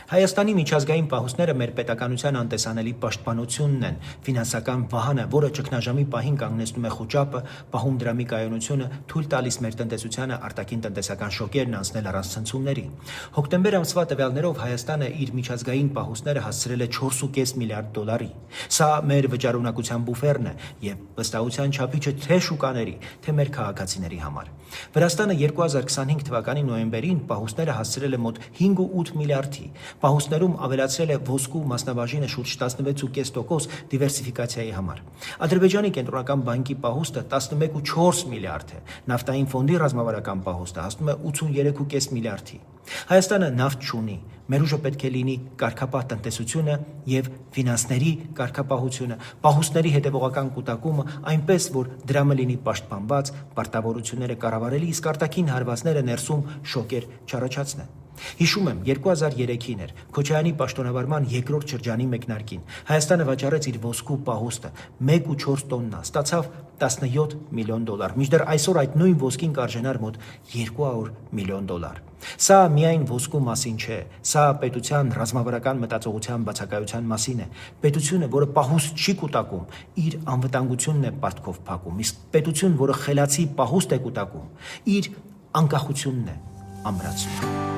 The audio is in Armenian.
Հայաստանի միջազգային պահուստները մեր պետականության անտեսանելի պաշտպանությունն են, ֆինանսական վահանը, որը ճգնաժամի պահին կանգնեցնում է խուճապը, պահում դրամի կայունությունը, թույլ տալիս մեր տնտեսությանը արտաքին տնտեսական շոկերն անցնել առանց ցնցումների։ Հոկտեմբեր ամսվա տվյալներով Հայաստանը իր միջազգային պահուստները հասցրել է 4.5 միլիարդ դոլարի։ Սա մեր վճարունակության բուֆերն է եւ վստահության չափիչը թե շուկաների, թե մեր քաղաքացիների համար։ Վրաստանը 2025 թվականի նոյեմբերին պահուստները հասցրել է մոտ 5.8 միլիարդի։ Պահուստներում ավելացրել է ոսկու մասնաբաժինը շուրջ 16.5% դիվերսիֆիկացիայի համար։ Ադրբեջանի կենտրոնական բանկի պահուստը 11.4 միլիարդ է, նավթային ֆոնդի ռազմավարական պահուստը հասնում է 83.5 միլիարդի։ Հայաստանը նավթ չունի, մեր ուժը պետք է լինի կարգապահ տնտեսությունը եւ ֆինանսների կարգապահությունը, պահուստների հետևողական կուտակումը, այնպես որ դրամը լինի պաշտպանված, պարտավորությունները կառավարելի, իսկ արտաքին հարվածները ներսում շոկեր չառաջացնեն։ Հիշում եմ 2003-ին էր Քոչարյանի պաշտոնավարման երկրորդ շրջանի մեկնարկին Հայաստանը վաճառեց իր ոսկու պահուստը 1.4 տոննա, ստացավ 17 միլիոն դոլար, մինչդեռ այսօր այդ նույն ոսկին կարժենար մոտ 200 միլիոն դոլար։ Սա միայն ոսկու մասին չէ, սա պետության ռազմավարական մտածողության բացակայության մասին է։ Պետությունը, որը պահուստ չի կուտակում, իր անվտանգությունն է պարտքով փակում, իսկ պետություն, որը խելացի պահուստ է կուտակում, իր անկախությունն է ամրացնում։